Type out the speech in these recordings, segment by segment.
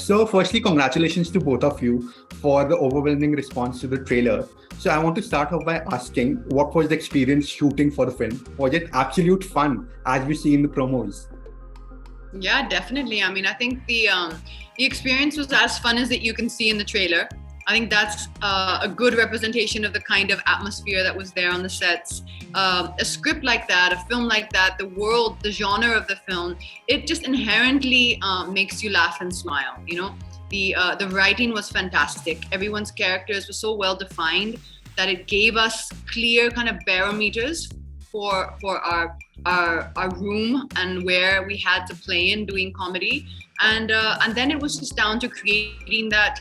So, firstly, congratulations to both of you for the overwhelming response to the trailer. So, I want to start off by asking, what was the experience shooting for the film? Was it absolute fun, as we see in the promos? Yeah, definitely. I mean, I think the experience was as fun as that you can see in the trailer. I think that's a good representation of the kind of atmosphere that was there on the sets. A script like that, a film like that, the world, the genre of the film, it just inherently makes you laugh and smile. You know, the writing was fantastic. Everyone's characters were so well defined that it gave us clear kind of barometers for our room and where we had to play in doing comedy, and then it was just down to creating that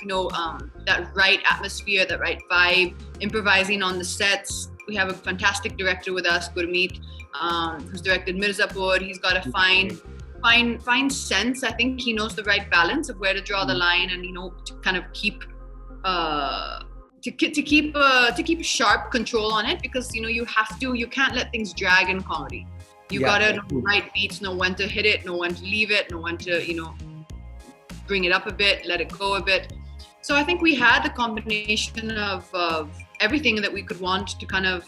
that right atmosphere, that right vibe, improvising on the sets. We have a fantastic director with us, Gurmeet, who's directed Mirzapur. He's got a fine sense. I think he knows the right balance of where to draw the line, and to kind of keep to keep sharp control on it, because you can't let things drag in comedy. You gotta know the right beats, know when to hit it, know when to leave it, know when to bring it up a bit, let it go a bit. So I think we had the combination of everything that we could want to kind of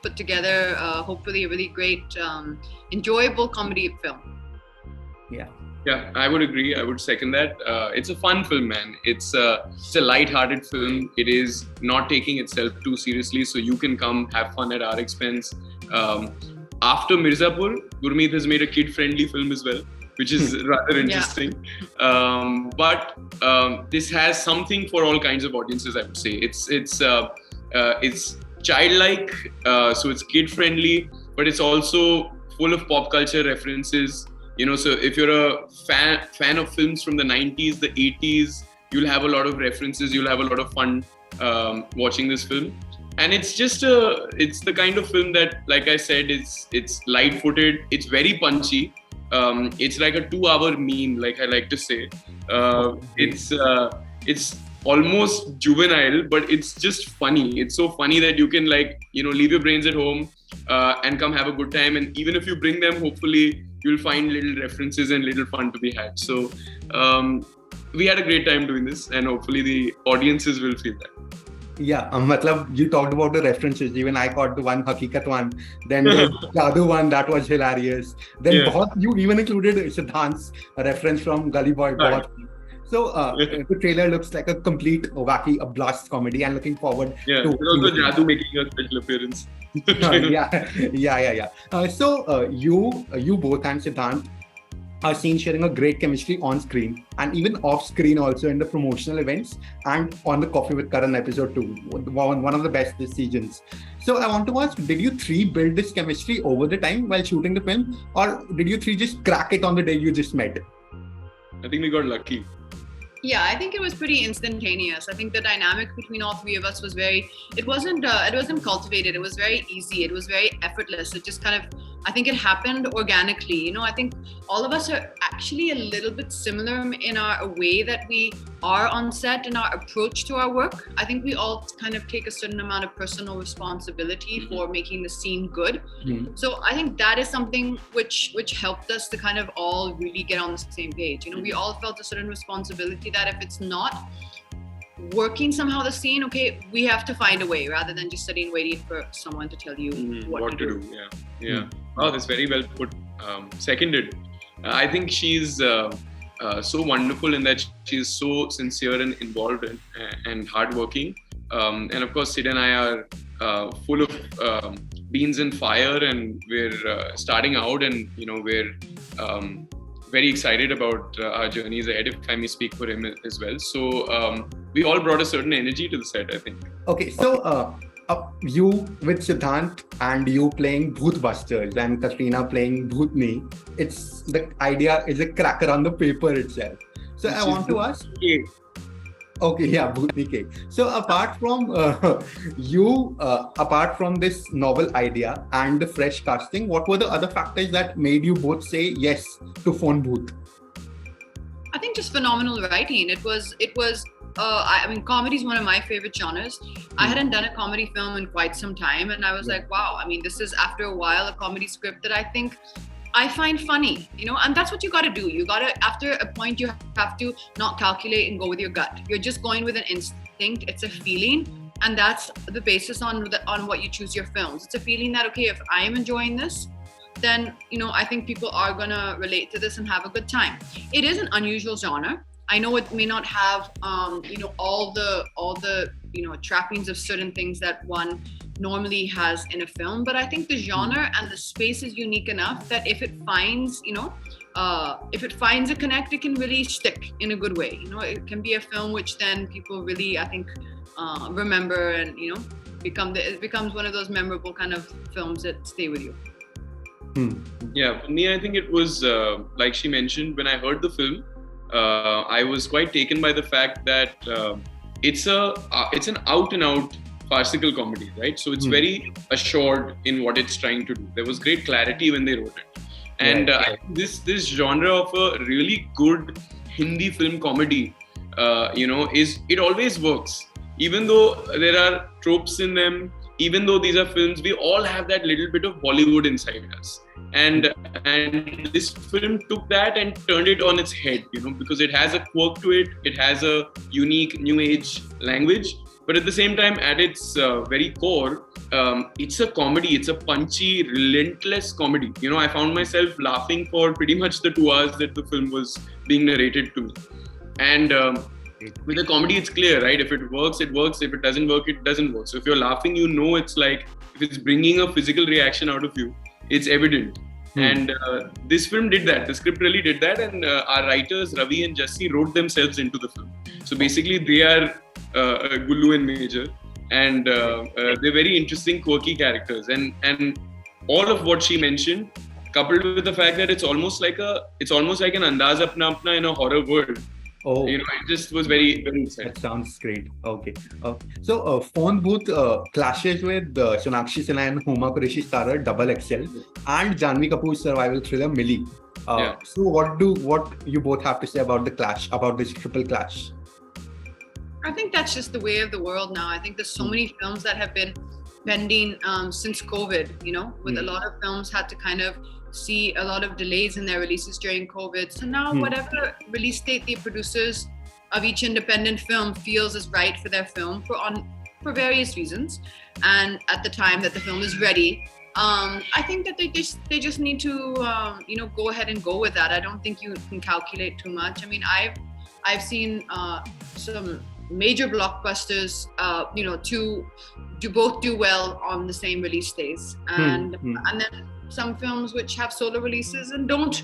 put together hopefully a really great enjoyable comedy film. Yeah, I would agree. I would second that. It's a fun film, man. It's a light-hearted film. It is not taking itself too seriously, so you can come have fun at our expense. After Mirzapur, Gurmeet has made a kid-friendly film as well, which is rather interesting. But this has something for all kinds of audiences, I would say. It's childlike, so it's kid-friendly, but it's also full of pop culture references. So if you're a fan of films from the 90s, the 80s, you'll have a lot of references. You'll have a lot of fun watching this film. And it's the kind of film that, like I said, it's light-footed. It's very punchy. It's like a 2-hour meme, like I like to say. It's almost juvenile, but it's just funny. It's so funny that you can leave your brains at home and come have a good time. And even if you bring them, hopefully you'll find little references and little fun to be had. So we had a great time doing this, and hopefully the audiences will feel that. Yeah, you talked about the references. Even I caught the one Hakikat one. Then the other one that was hilarious. Then you even included Siddhant's reference from Gully Boy. Right. So the trailer looks like a complete wacky, a blast comedy, and looking forward to also Jadoo making a special appearance. So you both and Siddhant are seen sharing a great chemistry on screen and even off screen also in the promotional events and on the Coffee with Karan episode 2, one of the best this seasons. So I want to ask, did you three build this chemistry over the time while shooting the film, or did you three just crack it on the day you just met? I think we got lucky. Yeah, I think it was pretty instantaneous. I think the dynamic between all three of us was it wasn't cultivated. It was very easy. It was very effortless. It just kind of, I think it happened organically. I think all of us are actually a little bit similar in our way that we are on set and our approach to our work. I think we all kind of take a certain amount of personal responsibility for making the scene good. So I think that is something which helped us to kind of all really get on the same page. We all felt a certain responsibility that if it's not working somehow the scene, okay, we have to find a way rather than just sitting waiting for someone to tell you what to do. Yeah. Oh, that's very well put. Seconded. I think she's so wonderful in that she's so sincere and involved and hardworking. And of course, Sid and I are full of beans and fire, and we're starting out, and we're very excited about our journeys ahead, if I may speak for him as well. So we all brought a certain energy to the set, I think. Okay, so you with Siddhant and you playing Bhootbusters and Katrina playing Bhootni, the idea is a cracker on the paper itself. So I want to ask... Okay, yeah, Bhootni K. So apart from apart from this novel idea and the fresh casting, what were the other factors that made you both say yes to Phone Bhoot? I think just phenomenal writing. It was I mean, comedy is one of my favorite genres. I hadn't done a comedy film in quite some time, and I was like, wow, I mean, this is, after a while, a comedy script that I think I find funny, and that's what you got to do. You got to, after a point, you have to not calculate and go with your gut. You're just going with an instinct. It's a feeling, and that's the basis on what you choose your films. It's a feeling that, okay, if I am enjoying this, then, I think people are going to relate to this and have a good time. It is an unusual genre. I know it may not have, all the trappings of certain things that one normally has in a film, but I think the genre and the space is unique enough that if it finds a connect, it can really stick in a good way. It can be a film which then people really, I think, remember, and it becomes one of those memorable kind of films that stay with you. Yeah, for me, I think it was like she mentioned, when I heard the film, I was quite taken by the fact that it's an out and out farcical comedy, right? So it's very assured in what it's trying to do. There was great clarity when they wrote it, and this genre of a really good Hindi film comedy, it always works. Even though there are tropes in them, even though these are films, we all have that little bit of Bollywood inside us. And this film took that and turned it on its head, because it has a quirk to it. It has a unique new age language. But at the same time, at its very core, it's a comedy. It's a punchy, relentless comedy. I found myself laughing for pretty much the 2 hours that the film was being narrated to me. And with a comedy, it's clear, right? If it works, it works. If it doesn't work, it doesn't work. So if you're laughing, it's like, if it's bringing a physical reaction out of you, it's evident. And this film did that. The script really did that. And our writers, Ravi and Jassi, wrote themselves into the film. So basically, they are Gullu and Major. And they're very interesting, quirky characters. And all of what she mentioned, coupled with the fact that it's almost like an Andaz Apna Apna in a horror world. Oh, it just was very, very exciting. That sounds great. Okay. So Phone Bhoot clashes with Sonakshi Sinha and Huma Qureshi starrer Double XL and Janhvi Kapoor's survival thriller Mili. So what you both have to say about the clash, about this triple clash? I think that's just the way of the world now. I think there's so many films that have been pending since COVID, with a lot of films had to kind of see a lot of delays in their releases during COVID. So now whatever release date the producers of each independent film feels is right for their film for various reasons, and at the time that the film is ready, I think that they just need to go ahead and go with that. I don't think you can calculate too much. I mean, I've seen some major blockbusters both do well on the same release days, and then some films which have solo releases and don't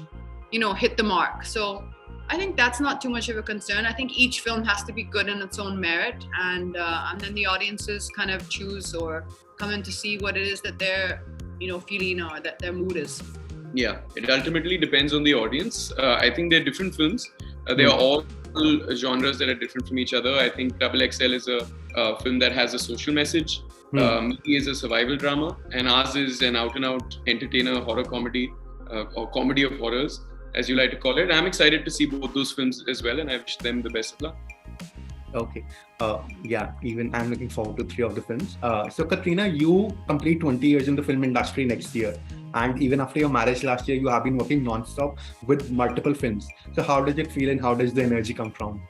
hit the mark. So I think that's not too much of a concern. I think each film has to be good in its own merit, and then the audiences kind of choose or come in to see what it is that they're feeling or that their mood is. Yeah, it ultimately depends on the audience. I think they're different films. They are all genres that are different from each other. I think Double XL is a film that has a social message. Mili is a survival drama, and ours is an out-and-out entertainer horror comedy, or comedy of horrors, as you like to call it. I'm excited to see both those films as well, and I wish them the best of luck. Okay. Even I'm looking forward to 3 of the films. So Katrina, you complete 20 years in the film industry next year. And even after your marriage last year, you have been working non-stop with multiple films. So how does it feel and how does the energy come from?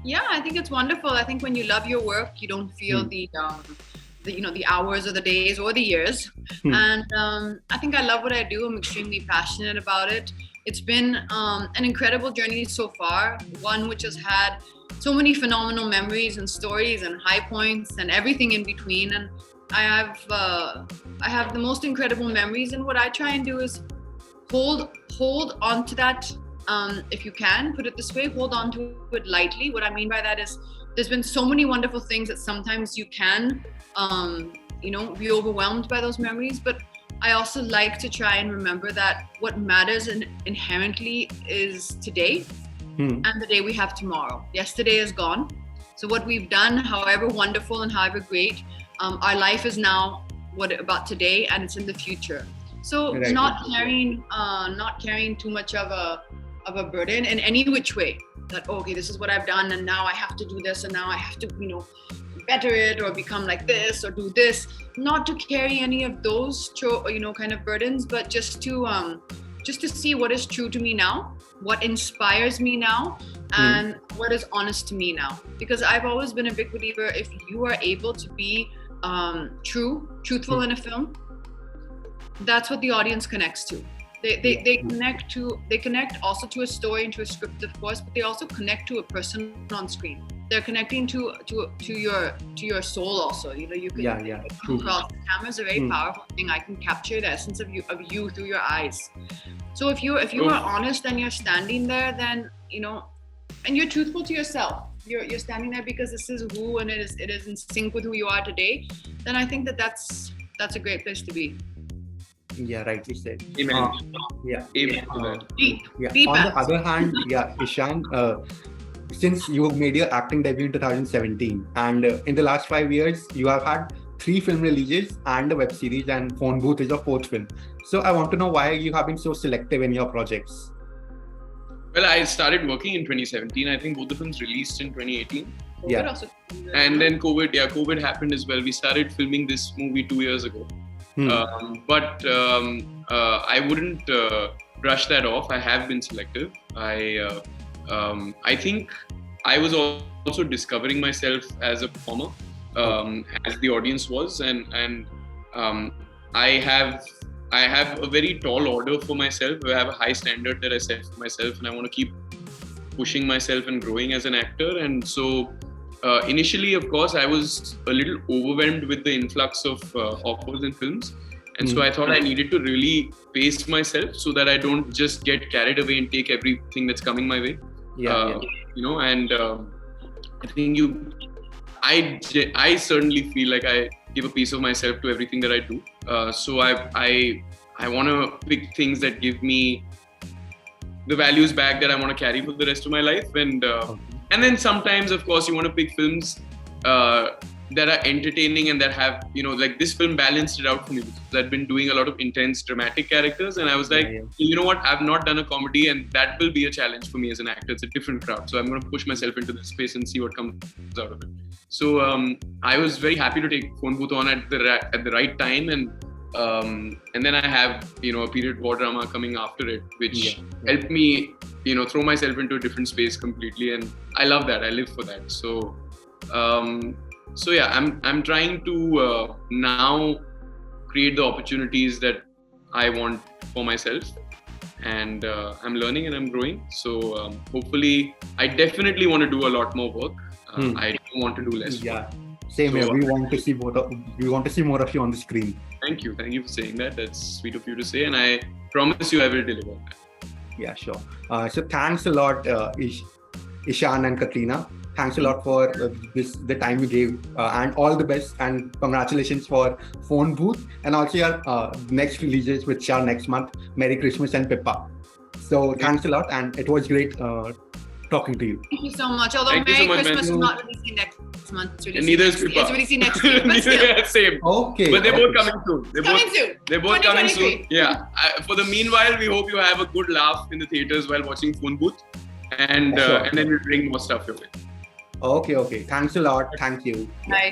Yeah, I think it's wonderful. I think when you love your work, you don't feel the hours or the days or the years. And I think I love what I do. I'm extremely passionate about it. It's been an incredible journey so far, one which has had so many phenomenal memories and stories and high points and everything in between. And I have the most incredible memories, and what I try and do is hold on to that. If you can put it this way, hold on to it lightly. What I mean by that is there's been so many wonderful things that sometimes you can be overwhelmed by those memories, but I also like to try and remember that what matters inherently is today and the day we have tomorrow. Yesterday is gone. So what we've done, however wonderful and however great, our life is now about today, and it's in the future. So not carrying too much of a burden in any which way, that okay, this is what I've done and now I have to do this and now I have to better it or become like this or do this. Not to carry any of those, kind of burdens, but just to see what is true to me now, what inspires me now, and what is honest to me now. Because I've always been a big believer, if you are able to be truthful in a film, that's what the audience connects to. They connect also to a story and to a script, of course, but they also connect to a person on screen. They're connecting to your soul also. You can across. The camera is a very powerful thing. I can capture the essence of you through your eyes. So if you are honest and you're standing there, then and you're truthful to yourself. You're standing there because this is who, and it is in sync with who you are today. Then I think that's a great place to be. Yeah, rightly said. Amen. Amen to that. Deep On the other hand, Ishaan, since you made your acting debut in 2017, and in the last 5 years, you have had 3 film releases and a web series, and Phone Bhoot is your 4th film. So I want to know why you have been so selective in your projects. Well, I started working in 2017. I think both the films released in 2018. And then COVID happened as well. We started filming this movie 2 years ago. But I wouldn't brush that off. I have been selective. I think I was also discovering myself as a performer, as the audience was, and I have a very tall order for myself. I have a high standard that I set for myself, and I want to keep pushing myself and growing as an actor. And so initially, of course, I was a little overwhelmed with the influx of offers and films. And so I thought I needed to really pace myself so that I don't just get carried away and take everything that's coming my way. And I think I certainly feel like I give a piece of myself to everything that I do. So I want to pick things that give me the values back that I want to carry for the rest of my life. And then sometimes, of course, you want to pick films that are entertaining and that have, like this film balanced it out for me, because I've been doing a lot of intense dramatic characters, and I was like, you know what, I've not done a comedy, and that will be a challenge for me as an actor. It's a different crowd, so I'm going to push myself into this space and see what comes out of it. So I was very happy to take Phone Bhoot on at the right time, and then I have a period war drama coming after it, which helped me throw myself into a different space completely, and I love that. I live for that. So I'm trying to now create the opportunities that I want for myself, and I'm learning and I'm growing. So hopefully, I definitely want to do a lot more work. I don't want to do less. Yeah, same here. We want to see more of you on the screen. Thank you for saying that. That's sweet of you to say, and I promise you I will deliver that. Yeah, sure. So thanks a lot, Ishaan and Katrina. Thanks a lot for the time you gave, and all the best, and congratulations for Phone Bhoot, and also your next releases, which are next month, Merry Christmas and Pippa. So thanks a lot, and it was great talking to you. Thank you so much. Although Merry Christmas is not releasing next month, it's releasing next year. But still. Same. Okay. But they're both coming soon. They're both coming soon. Yeah. For the meanwhile, we hope you have a good laugh in the theaters while watching Phone Bhoot, and then we'll bring more stuff your way. Okay. Thanks a lot. Thank you. Bye.